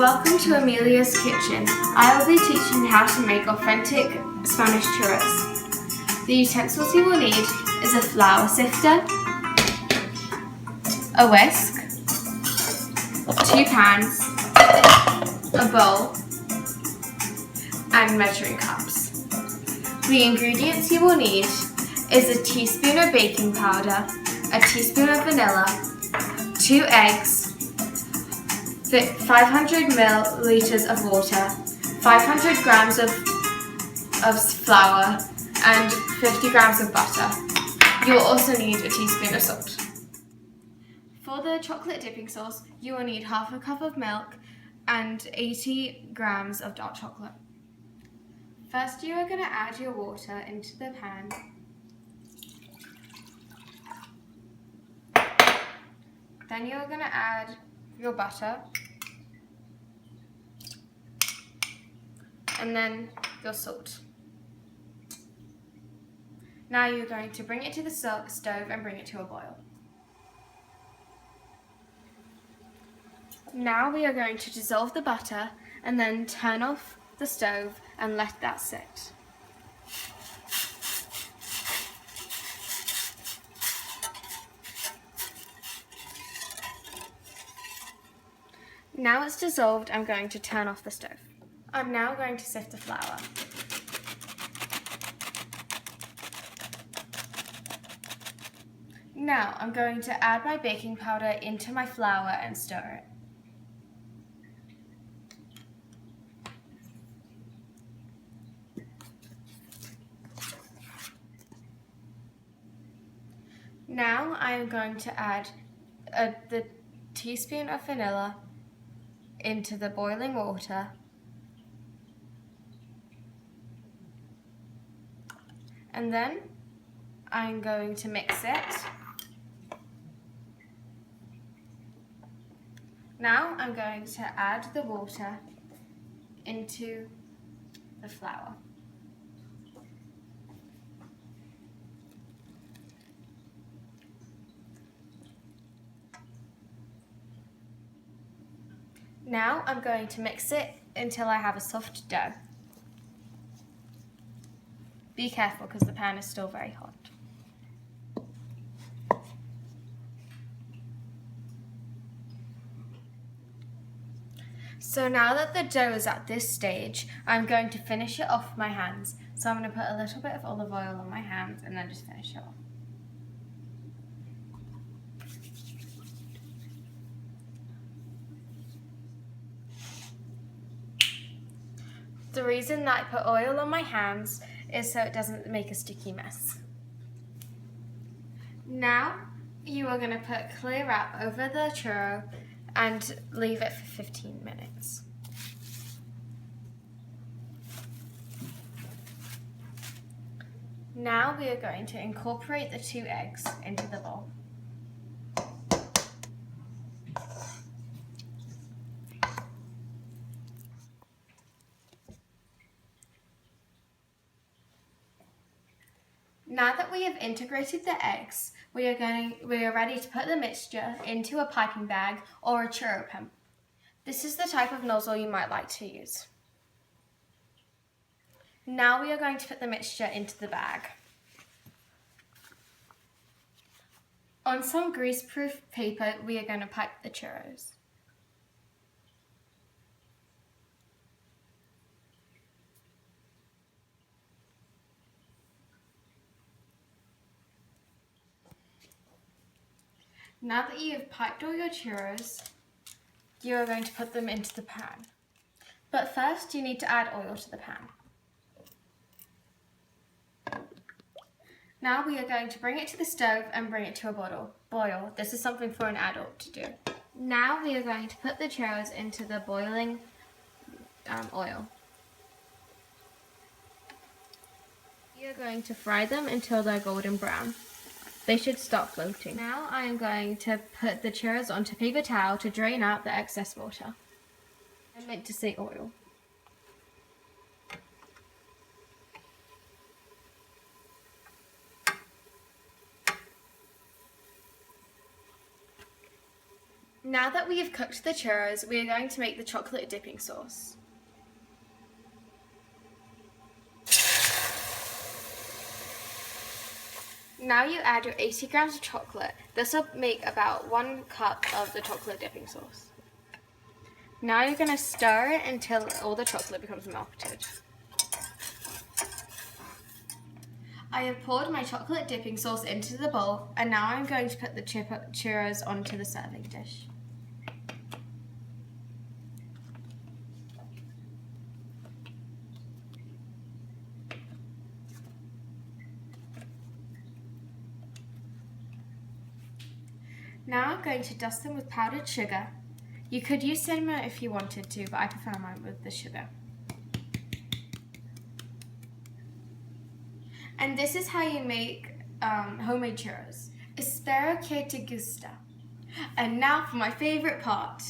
Welcome to Amelia's Kitchen. I will be teaching you how to make authentic Spanish churros. The utensils you will need is a flour sifter, a whisk, 2 pans, a bowl, and measuring cups. The ingredients you will need is a teaspoon of baking powder, a teaspoon of vanilla, 2 eggs, 500 milliliters of water, 500 grams of flour, and 50 grams of butter. You will also need a teaspoon of salt. For the chocolate dipping sauce, you will need half a cup of milk and 80 grams of dark chocolate. First, you are going to add your water into the pan. Then you are going to add your butter, and then your salt. Now you're going to bring it to the stove and bring it to a boil. Now we are going to dissolve the butter and then turn off the stove and let that sit. Now it's dissolved, I'm going to turn off the stove. I'm now going to sift the flour. Now I'm going to add my baking powder into my flour and stir it. Now I am going to add the teaspoon of vanilla into the boiling water, and then I'm going to mix it. Now I'm going to add the water into the flour. Now I'm going to mix it until I have a soft dough. Be careful because the pan is still very hot. So now that the dough is at this stage, I'm going to finish it off with my hands. So I'm going to put a little bit of olive oil on my hands and then just finish it off. The reason that I put oil on my hands is so it doesn't make a sticky mess. Now you are going to put clear wrap over the churro and leave it for 15 minutes. Now we are going to incorporate the 2 eggs into the bowl. Now that we have integrated the eggs, we are ready to put the mixture into a piping bag or a churro pump. This is the type of nozzle you might like to use. Now we are going to put the mixture into the bag. On some grease-proof paper, we are going to pipe the churros. Now that you have piped all your churros, you are going to put them into the pan. But first you need to add oil to the pan. Now we are going to bring it to the stove and bring it to a boil. This is something for an adult to do. Now we are going to put the churros into the boiling oil. We are going to fry them until they're golden brown. They should stop floating. Now I am going to put the churros onto paper towel to drain out the excess water. I meant to say oil. Now that we have cooked the churros, we are going to make the chocolate dipping sauce. Now you add your 80 grams of chocolate. This will make about 1 cup of the chocolate dipping sauce. Now you're going to stir it until all the chocolate becomes melted. I have poured my chocolate dipping sauce into the bowl, and now I'm going to put the churros onto the serving dish. Now I'm going to dust them with powdered sugar. You could use cinnamon if you wanted to, but I prefer mine with the sugar. And this is how you make homemade churros. Espero que te gusta. And now for my favorite part.